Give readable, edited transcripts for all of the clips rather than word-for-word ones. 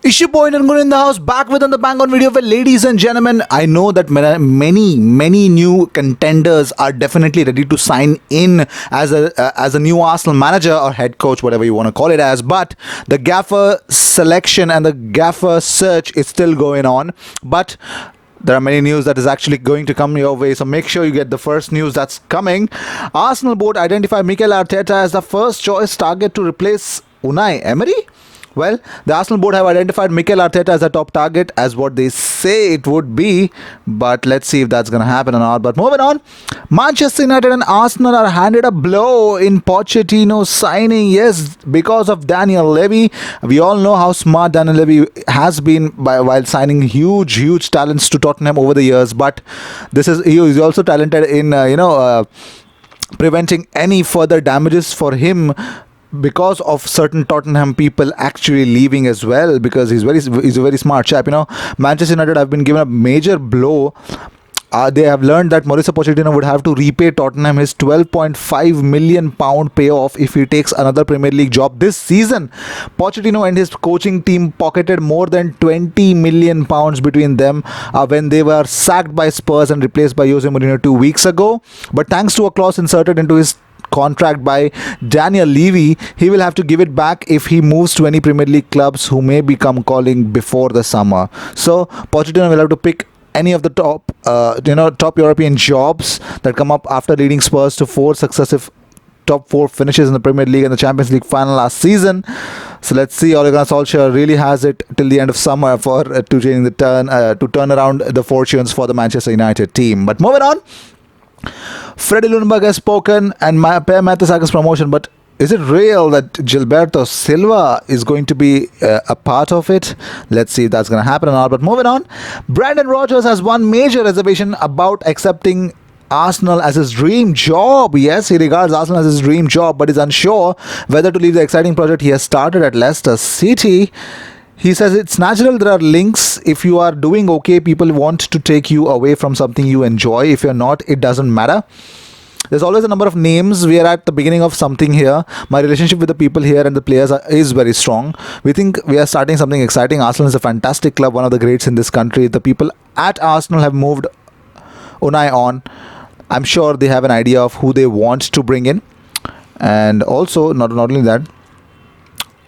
Issue Point and Gun in the house, back with on the Bang on video. Well, ladies and gentlemen, I know that many new contenders are definitely ready to sign in as a new Arsenal manager or head coach, whatever you want to call it as. But the gaffer selection and the gaffer search is still going on. But there are many news that is actually going to come your way, so make sure you get the first news that's coming. Arsenal board identify Mikel Arteta as the first choice target to replace Unai Emery. Well, the Arsenal board have identified Mikel Arteta as a top target, as what they say it would be, but let's see if that's going to happen or not. But moving on, Manchester United and Arsenal are handed a blow in Pochettino signing. Yes, because of Daniel Levy. We all know how smart Daniel Levy has been while signing huge talents to Tottenham over the years. But he is also talented in preventing any further damages for him because of certain Tottenham people actually leaving as well, because he's a very smart chap. Manchester United have been given a major blow. They have learned that Mauricio Pochettino would have to repay Tottenham his £12.5 million payoff if he takes another Premier League job this season. Pochettino and his coaching team pocketed more than £20 million between them when they were sacked by Spurs and replaced by Jose Mourinho 2 weeks ago. But thanks to a clause inserted into his contract by Daniel Levy, he will have to give it back if he moves to any Premier League clubs who may become calling before the summer. So Pochettino will have to pick any of the top European jobs that come up after leading Spurs to 4 successive top 4 finishes in the Premier League and the Champions League final last season. So let's see, Ole Gunnar Solskjaer really has it till the end of summer to turn around the fortunes for the Manchester United team. But moving on, Freddie Ljungberg has spoken and Per Mertesacker's promotion, but is it real that Gilberto Silva is going to be a part of it? Let's see if that's going to happen or not. But moving on, Brendan Rodgers has one major reservation about accepting Arsenal as his dream job. Yes, he regards Arsenal as his dream job, but is unsure whether to leave the exciting project he has started at Leicester City. He says it's natural, there are links. If you are doing okay, people want to take you away from something you enjoy. If you're not, it doesn't matter. There's always a number of names. We are at the beginning of something here. My relationship with the people here and the players is very strong. We think we are starting something exciting. Arsenal is a fantastic club, one of the greats in this country. The people at Arsenal have moved Unai on. I'm sure they have an idea of who they want to bring in. And also, not only that,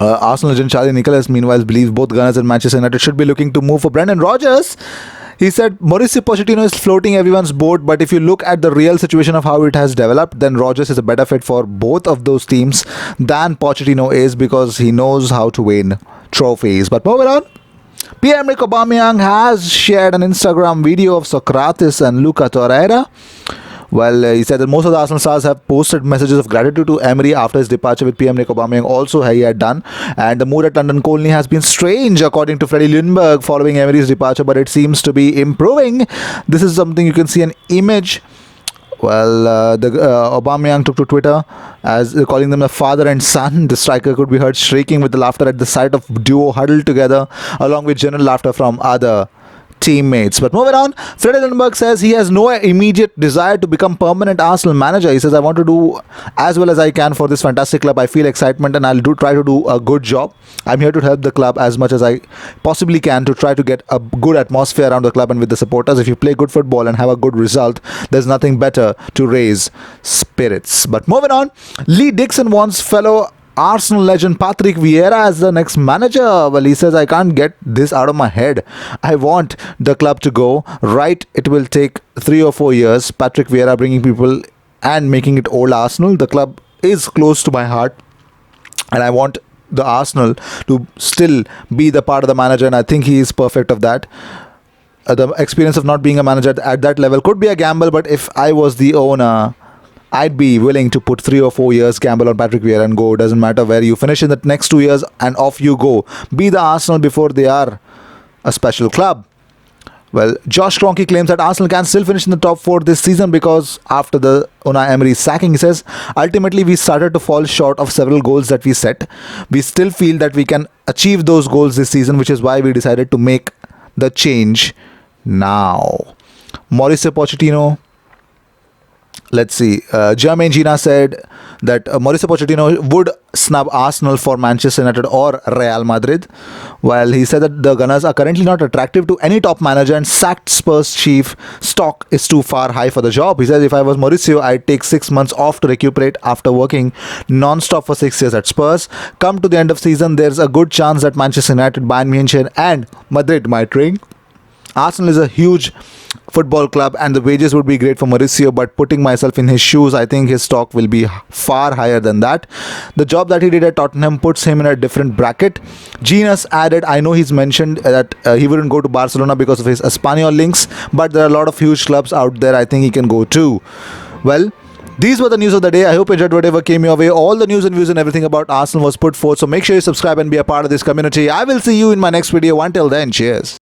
Arsenal legend Charlie Nicholas, meanwhile, believes both Gunners and Manchester United should be looking to move for Brendan Rodgers. He said Mauricio Pochettino is floating everyone's boat, but if you look at the real situation of how it has developed, then Rodgers is a better fit for both of those teams than Pochettino is, because he knows how to win trophies. But moving on, Pierre-Emerick Aubameyang has shared an Instagram video of Socrates and Luca Torreira. Well, he said that most of the Arsenal stars have posted messages of gratitude to Emery after his departure, with Pierre-Emerick Aubameyang also he had done. And the mood at London Colney has been strange, according to Freddie Ljungberg, following Emery's departure, but it seems to be improving. This is something you can see an image. Well, Aubameyang took to Twitter as calling them a father and son. The striker could be heard shrieking with the laughter at the sight of duo huddled together, along with general laughter from other teammates. But moving on, Freddie Ljungberg says he has no immediate desire to become permanent Arsenal manager. He says, I want to do as well as I can for this fantastic club. I feel excitement and I'll try to do a good job. I'm here to help the club as much as I possibly can to try to get a good atmosphere around the club and with the supporters. If you play good football and have a good result, there's nothing better to raise spirits. But moving on, Lee Dixon wants fellow Arsenal legend Patrick Vieira as the next manager. Well, he says, I can't get this out of my head. I want the club to go right. It will take 3 or 4 years. Patrick Vieira bringing people and making it old Arsenal. The club is close to my heart, and I want the Arsenal to still be the part of the manager, and I think he is perfect of that. The experience of not being a manager at that level could be a gamble, but if I was the owner, I'd be willing to put 3 or 4 years gamble on Patrick Vieira and go. Doesn't matter where you finish in the next 2 years, and off you go. Be the Arsenal before they are a special club. Well, Josh Kroenke claims that Arsenal can still finish in the top 4 this season, because after the Unai Emery sacking, he says, ultimately we started to fall short of several goals that we set. We still feel that we can achieve those goals this season, which is why we decided to make the change now. Mauricio Pochettino let's see. Jermaine Gina said that Mauricio Pochettino would snub Arsenal for Manchester United or Real Madrid. While he said that the Gunners are currently not attractive to any top manager and sacked Spurs chief stock is too far high for the job. He says, if I was Mauricio, I'd take 6 months off to recuperate after working non-stop for 6 years at Spurs. Come to the end of season, there's a good chance that Manchester United, Bayern Munich and Madrid might ring. Arsenal is a huge football club and the wages would be great for Mauricio, but putting myself in his shoes, I think his stock will be far higher than that. The job that he did at Tottenham puts him in a different bracket. Genius added, I know he's mentioned that he wouldn't go to Barcelona because of his Espanyol links, but there are a lot of huge clubs out there I think he can go to. Well, these were the news of the day. I hope you enjoyed whatever came your way. All the news and views and everything about Arsenal was put forth, so make sure you subscribe and be a part of this community. I will see you in my next video. Until then, cheers.